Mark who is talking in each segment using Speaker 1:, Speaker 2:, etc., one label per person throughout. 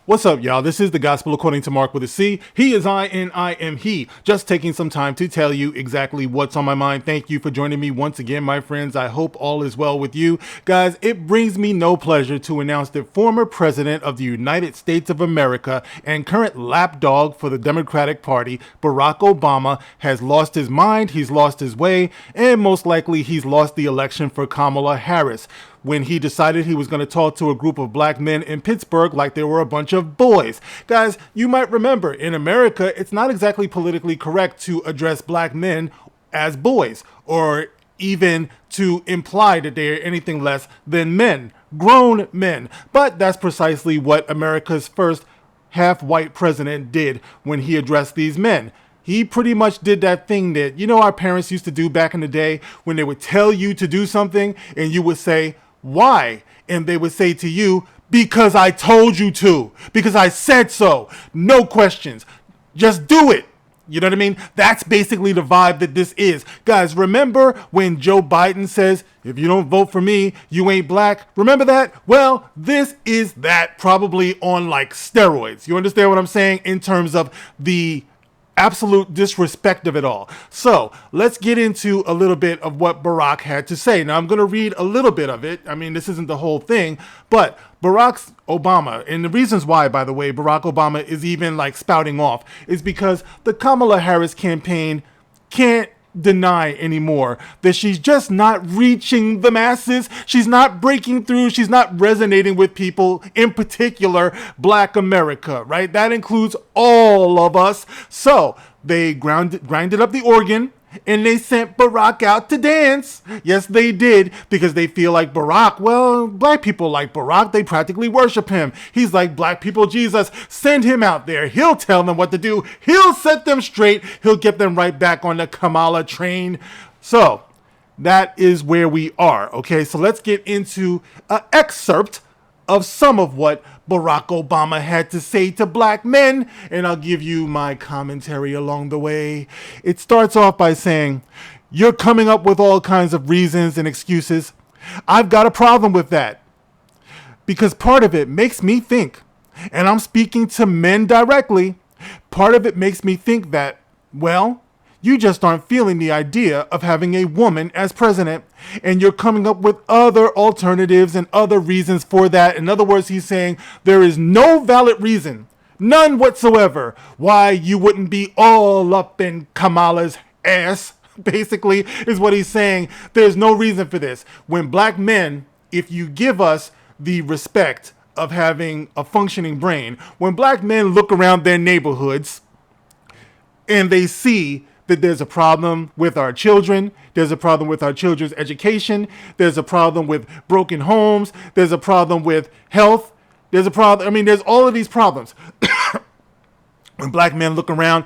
Speaker 1: What's up, y'all? This is the Gospel According to Mark with a C. He is I, and I am he. Just taking some time to tell you exactly what's on my mind. Thank you for joining me once again, my friends. I hope all is well with you. Guys, it brings me no pleasure to announce that former President of the United States of America and current lapdog for the Democratic Party, Barack Obama, has lost his mind, he's lost his way, and most likely he's lost the election for Kamala Harris, when he decided he was going to talk to a group of black men in Pittsburgh like they were a bunch of boys. Guys, you might remember, in America, it's not exactly politically correct to address black men as boys, or even to imply that they are anything less than men, grown men. But that's precisely what America's first half-white president did when he addressed these men. He pretty much did that thing that, our parents used to do back in the day when they would tell you to do something and you would say, why? And they would say to you, because I told you to, because I said so. No questions. Just do it. You know what I mean? That's basically the vibe that this is. Guys, remember when Joe Biden says, if you don't vote for me, you ain't black? Remember that? Well, this is that, probably on like steroids. You understand what I'm saying? In terms of the absolute disrespect of it all. So let's get into a little bit of what Barack had to say. Now, I'm going to read a little bit of it. I mean, this isn't the whole thing, but Barack Obama, and the reasons why, by the way, Barack Obama is even like spouting off is because the Kamala Harris campaign can't deny anymore that she's just not reaching the masses. She's not breaking through. She's not resonating with people, in particular black America, right? That includes all of us. So they grinded up the organ and they sent Barack out to dance. Yes, they did, because they feel like Barack, well, black people like Barack. They practically worship him. He's like black people Jesus. Send him out there. He'll tell them what to do. He'll set them straight. He'll get them right back on the Kamala train. So that is where we are. Okay, so let's get into an excerpt of some of what Barack Obama had to say to black men, and I'll give you my commentary along the way. It starts off by saying, you're coming up with all kinds of reasons and excuses. I've got a problem with that, because part of it makes me think, and I'm speaking to men directly, part of it makes me think that, well, you just aren't feeling the idea of having a woman as president, and you're coming up with other alternatives and other reasons for that. In other words, he's saying there is no valid reason, none whatsoever, why you wouldn't be all up in Kamala's ass, basically, is what he's saying. There's no reason for this. When black men, if you give us the respect of having a functioning brain, when black men look around their neighborhoods and they see that there's a problem with our children, there's a problem with our children's education, there's a problem with broken homes, there's a problem with health, there's a problem, there's all of these problems. When black men look around,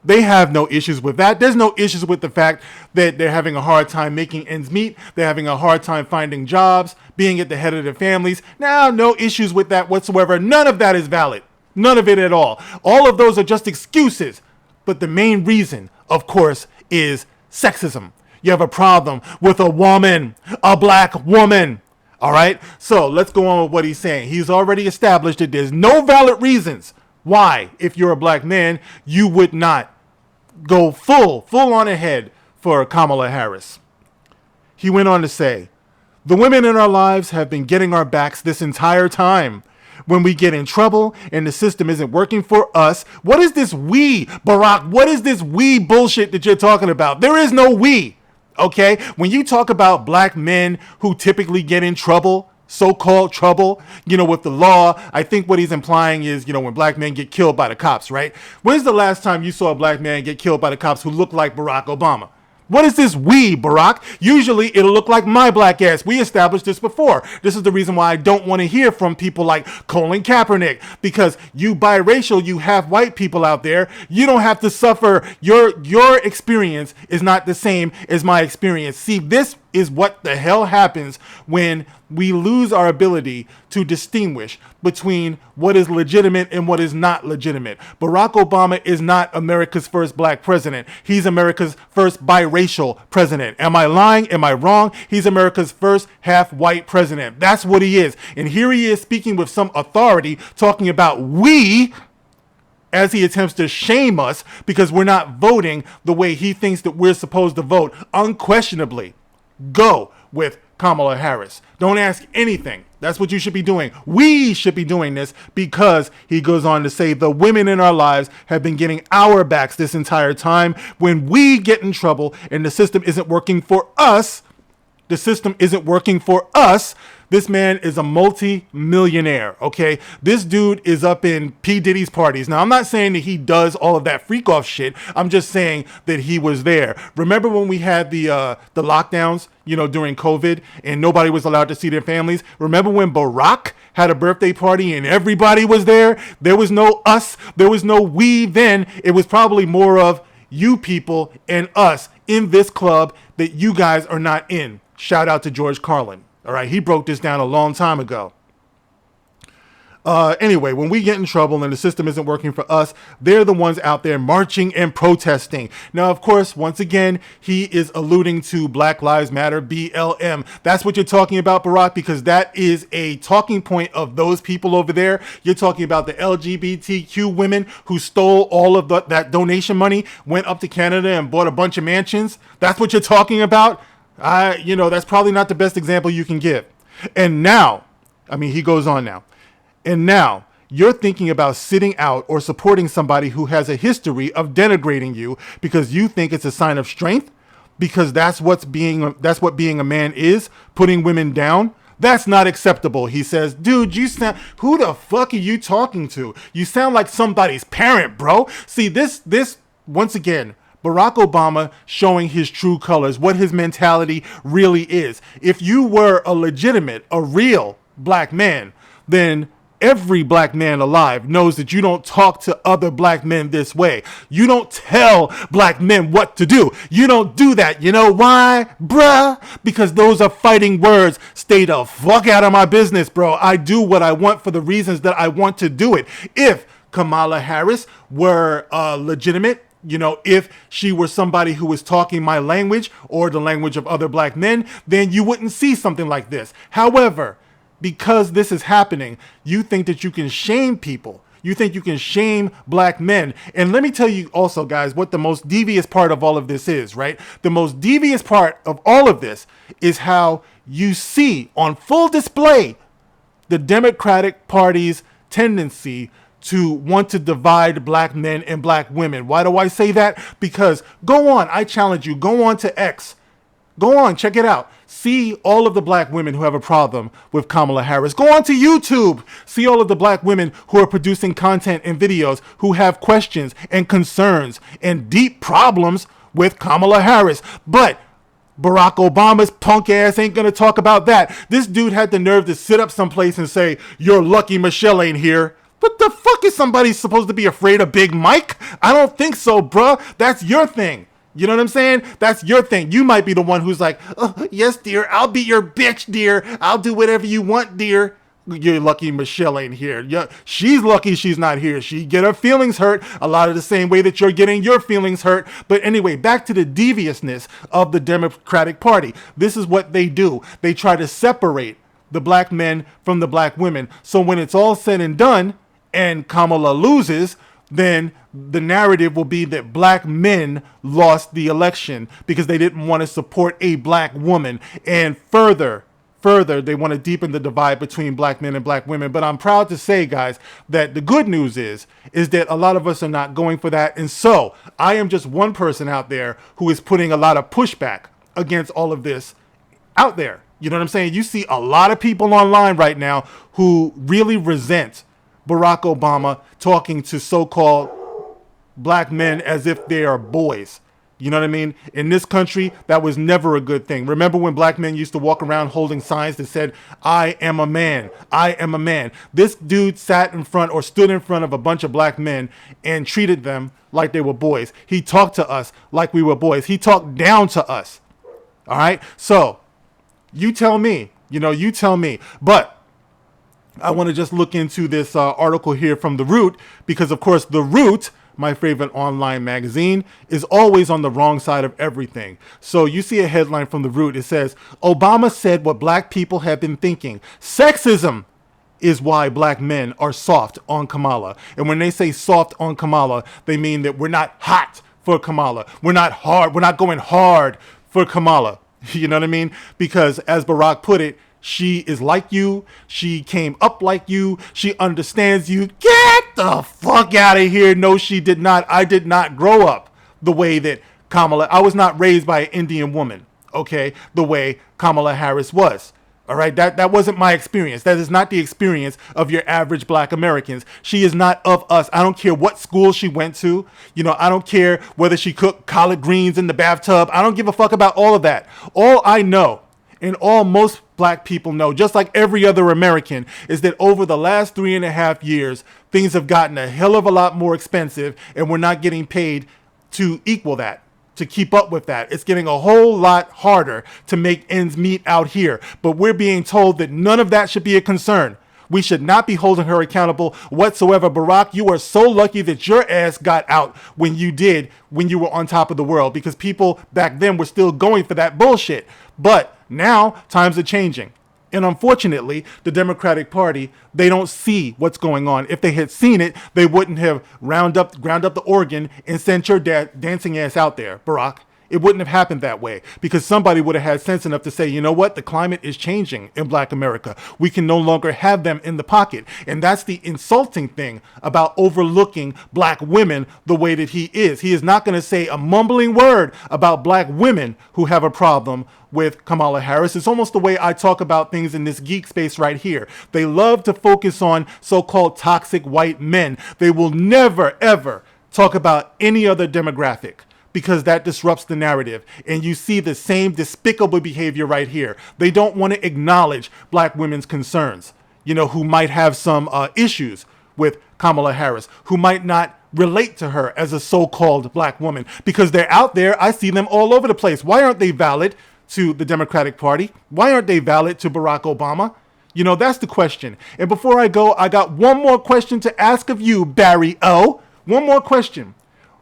Speaker 1: they have no issues with that. There's no issues with the fact that they're having a hard time making ends meet, they're having a hard time finding jobs, being at the head of their families. Now, no issues with that whatsoever. None of that is valid. None of it at all. All of those are just excuses. But the main reason, of course, is sexism. You have a problem with a woman, a black woman. All right. So let's go on with what he's saying. He's already established that there's no valid reasons why, if you're a black man, you would not go full on ahead for Kamala Harris. He went on to say, the women in our lives have been getting our backs this entire time. When we get in trouble and the system isn't working for us, what is this we, Barack? What is this we bullshit that you're talking about? There is no we, okay? When you talk about black men who typically get in trouble, so-called trouble, with the law, I think what he's implying is, when black men get killed by the cops, right? When's the last time you saw a black man get killed by the cops who looked like Barack Obama? What is this we, Barack? Usually it'll look like my black ass. We established this before. This is the reason why I don't want to hear from people like Colin Kaepernick, because you biracial, you have white people out there. You don't have to suffer. Your experience is not the same as my experience. See, this is what the hell happens when we lose our ability to distinguish between what is legitimate and what is not legitimate. Barack Obama is not America's first black president. He's America's first biracial president. Am I lying? Am I wrong? He's America's first half white president. That's what he is. And here he is speaking with some authority, talking about we, as he attempts to shame us because we're not voting the way he thinks that we're supposed to vote. Unquestionably, go with Kamala Harris. Don't ask anything. That's what you should be doing. We should be doing this because he goes on to say the women in our lives have been getting our backs this entire time. When we get in trouble and the system isn't working for us, This man is a multi-millionaire, okay? This dude is up in P. Diddy's parties. Now, I'm not saying that he does all of that freak-off shit. I'm just saying that he was there. Remember when we had the lockdowns, during COVID, and nobody was allowed to see their families? Remember when Barack had a birthday party and everybody was there? There was no us. There was no we then. It was probably more of you people and us in this club that you guys are not in. Shout out to George Carlin. All right, he broke this down a long time ago. Anyway, when we get in trouble and the system isn't working for us, they're the ones out there marching and protesting. Now, of course, once again, he is alluding to Black Lives Matter, BLM. That's what you're talking about, Barack, because that is a talking point of those people over there. You're talking about the LGBTQ women who stole all of that donation money, went up to Canada and bought a bunch of mansions. That's what you're talking about. That's probably not the best example you can give. And now, he goes on now. And now you're thinking about sitting out or supporting somebody who has a history of denigrating you because you think it's a sign of strength, because that's what being a man is, putting women down. That's not acceptable. He says, dude, who the fuck are you talking to? You sound like somebody's parent, bro. See, this once again, Barack Obama showing his true colors, what his mentality really is. If you were a real black man, then every black man alive knows that you don't talk to other black men this way. You don't tell black men what to do. You don't do that. You know why, bruh? Because those are fighting words. Stay the fuck out of my business, bro. I do what I want for the reasons that I want to do it. If Kamala Harris were legitimate, if she were somebody who was talking my language or the language of other black men, then you wouldn't see something like this. However, because this is happening, you think that you can shame people. You think you can shame black men. And let me tell you also, guys, what the most devious part of all of this is, right? The most devious part of all of this is how you see on full display the Democratic Party's tendency to want to divide black men and black women. Why do I say that? Because I challenge you, go on to X. Go on, check it out. See all of the black women who have a problem with Kamala Harris. Go on to YouTube. See all of the black women who are producing content and videos who have questions and concerns and deep problems with Kamala Harris. But Barack Obama's punk ass ain't gonna talk about that. This dude had the nerve to sit up someplace and say, "You're lucky Michelle ain't here." What the fuck is somebody supposed to be afraid of Big Mike? I don't think so, bruh. That's your thing. You know what I'm saying? That's your thing. You might be the one who's like, "Oh, yes, dear. I'll be your bitch, dear. I'll do whatever you want, dear." You're lucky Michelle ain't here. Yeah, she's lucky she's not here. She get her feelings hurt a lot of the same way that you're getting your feelings hurt. But anyway, back to the deviousness of the Democratic Party. This is what they do. They try to separate the black men from the black women. So when it's all said and done and Kamala loses, then the narrative will be that black men lost the election because they didn't want to support a black woman. And further, they want to deepen the divide between black men and black women. But I'm proud to say, guys, that the good news is that a lot of us are not going for that. And so I am just one person out there who is putting a lot of pushback against all of this out there. You know what I'm saying? You see a lot of people online right now who really resent Barack Obama talking to so-called black men as if they are boys. You know what I mean? In this country, that was never a good thing. Remember when black men used to walk around holding signs that said, "I am a man. I am a man." This dude stood in front of a bunch of black men and treated them like they were boys. He talked to us like we were boys. He talked down to us. All right? So you tell me. But I want to just look into this article here from The Root, because of course The Root, my favorite online magazine, is always on the wrong side of everything. So you see a headline from The Root. It says, Obama said what black people have been thinking. Sexism is why black men are soft on Kamala. And when they say soft on Kamala, they mean that we're not hot for Kamala. We're not hard. We're not going hard for Kamala. You know what I mean? Because as Barack put it, she is like you. She came up like you. She understands you. Get the fuck out of here. No, she did not. I did not grow up the way that Kamala. I was not raised by an Indian woman, okay, the way Kamala Harris was. All right, that wasn't my experience. That is not the experience of your average black Americans. She is not of us. I don't care what school she went to. You know, I don't care whether she cooked collard greens in the bathtub. I don't give a fuck about all of that. All I know, and all most black people know, just like every other American, is that over the last 3.5 years, things have gotten a hell of a lot more expensive, and we're not getting paid to equal that, to keep up with that. It's getting a whole lot harder to make ends meet out here. But we're being told that none of that should be a concern. We should not be holding her accountable whatsoever. Barack, you are so lucky that your ass got out when you did, when you were on top of the world, because people back then were still going for that bullshit. But now times are changing. And unfortunately, the Democratic Party, they don't see what's going on. If they had seen it, they wouldn't have ground up the organ and sent your dancing ass out there, Barack. It wouldn't have happened that way, because somebody would have had sense enough to say, you know what, the climate is changing in black America. We can no longer have them in the pocket. And that's the insulting thing about overlooking black women the way that he is. He is not going to say a mumbling word about black women who have a problem with Kamala Harris. It's almost the way I talk about things in this geek space right here. They love to focus on so-called toxic white men. They will never, ever talk about any other demographic, because that disrupts the narrative. And you see the same despicable behavior right here. They don't want to acknowledge black women's concerns, you know, who might have some issues with Kamala Harris, who might not relate to her as a so-called black woman, because they're out there. I see them all over the place. Why aren't they valid to the Democratic Party? Why aren't they valid to Barack Obama? You know, that's the question. And before I go, I got one more question to ask of you, Barry O. One more question.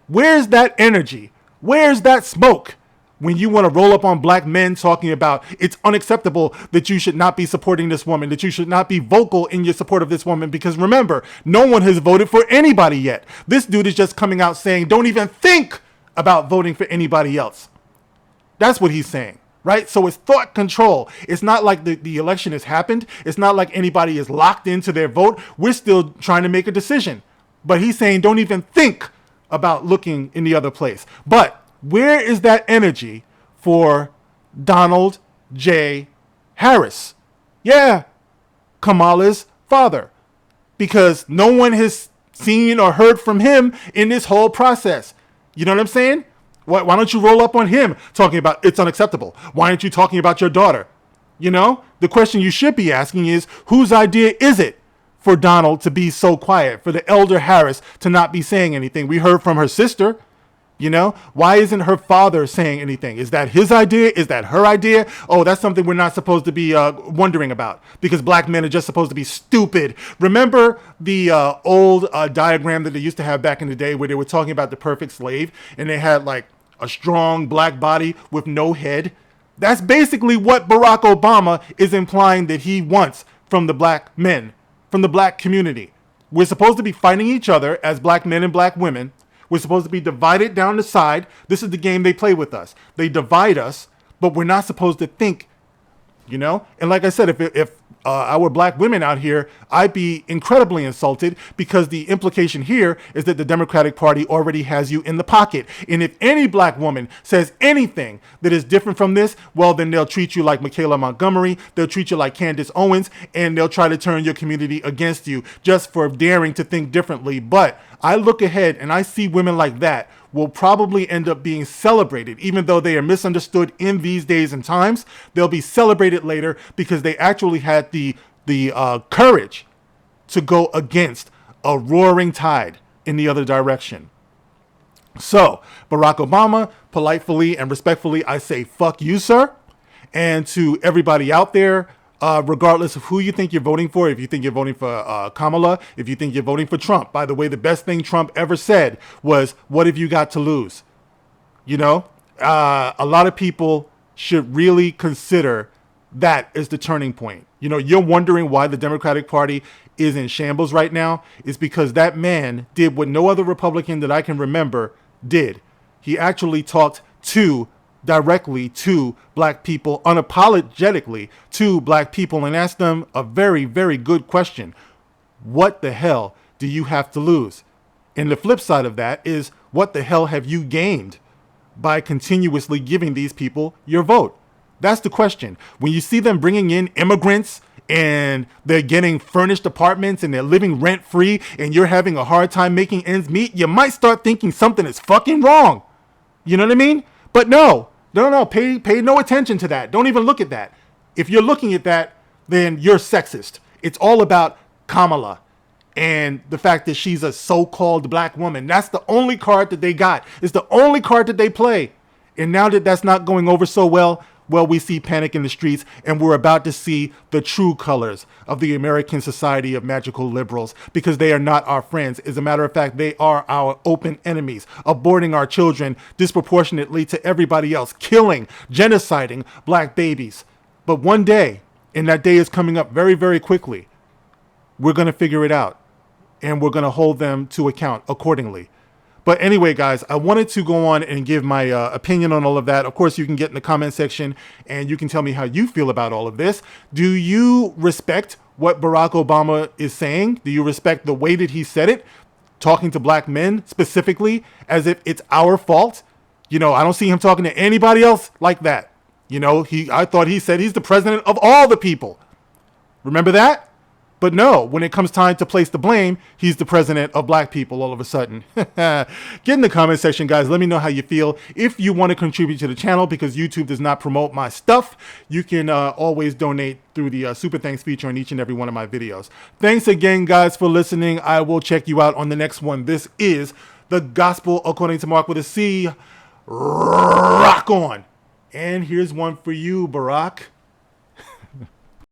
Speaker 1: Where's that energy? Where's that smoke when you want to roll up on black men talking about it's unacceptable that you should not be supporting this woman, that you should not be vocal in your support of this woman? Because remember, no one has voted for anybody yet. This dude is just coming out saying, don't even think about voting for anybody else. That's what he's saying, right? So it's thought control. It's not like the election has happened. It's not like anybody is locked into their vote. We're still trying to make a decision. But he's saying, don't even think about looking in the other place. But where is that energy for Donald J. Harris? Yeah, Kamala's father. Because no one has seen or heard from him in this whole process. You know what I'm saying? Why don't you roll up on him talking about it's unacceptable? Why aren't you talking about your daughter? You know, the question you should be asking is, whose idea is it for Donald to be so quiet, for the elder Harris to not be saying anything? We heard from her sister, you know. Why isn't her father saying anything? Is that his idea? Is that her idea? Oh, that's something we're not supposed to be wondering about, because black men are just supposed to be stupid. Remember the old diagram that they used to have back in the day where they were talking about the perfect slave, and they had like a strong black body with no head? That's basically what Barack Obama is implying that he wants from the black men, from the black community. We're supposed to be fighting each other as black men and black women. We're supposed to be divided down the side. This is the game they play with us. They divide us, but we're not supposed to think, you know? And like I said, if I were black women out here, I'd be incredibly insulted, because the implication here is that the Democratic Party already has you in the pocket. And if any black woman says anything that is different from this, well, then they'll treat you like Michaela Montgomery. They'll treat you like Candace Owens, and they'll try to turn your community against you just for daring to think differently. But I look ahead and I see women like that will probably end up being celebrated. Even though they are misunderstood in these days and times, they'll be celebrated later because they actually had the courage to go against a roaring tide in the other direction. So Barack Obama, politely and respectfully, I say, fuck you, sir. And to everybody out there, regardless of who you think you're voting for. If you think you're voting for Kamala, if you think you're voting for Trump. By the way, the best thing Trump ever said was, "What have you got to lose?" You know, a lot of people should really consider that as the turning point. You know, you're wondering why the Democratic Party is in shambles right now. It's because that man did what no other Republican that I can remember did. He actually talked directly to black people, unapologetically to black people, and asked them a very, very good question. What the hell do you have to lose? And the flip side of that is, what the hell have you gained by continuously giving these people your vote? That's the question. When you see them bringing in immigrants and they're getting furnished apartments and they're living rent free and you're having a hard time making ends meet, you might start thinking something is fucking wrong. You know what I mean? But no, pay no attention to that. Don't even look at that. If you're looking at that, then you're sexist. It's all about Kamala and the fact that she's a so-called black woman. That's the only card that they got. It's the only card that they play. And now that that's not going over so well, we see panic in the streets, and we're about to see the true colors of the American Society of Magical Liberals, because they are not our friends. As a matter of fact, they are our open enemies, aborting our children disproportionately to everybody else, killing, genociding black babies. But one day, and that day is coming up very, very quickly, we're going to figure it out, and we're going to hold them to account accordingly. But anyway, guys, I wanted to go on and give my opinion on all of that. Of course, you can get in the comment section and you can tell me how you feel about all of this. Do you respect what Barack Obama is saying? Do you respect the way that he said it, talking to black men specifically, as if it's our fault? You know, I don't see him talking to anybody else like that. You know, I thought he said he's the president of all the people. Remember that? But no, when it comes time to place the blame, he's the president of black people all of a sudden. Get in the comment section, guys. Let me know how you feel. If you want to contribute to the channel, because YouTube does not promote my stuff, you can always donate through the Super Thanks feature on each and every one of my videos. Thanks again, guys, for listening. I will check you out on the next one. This is The Gospel According to Mark with a C. Rock on. And here's one for you, Barack.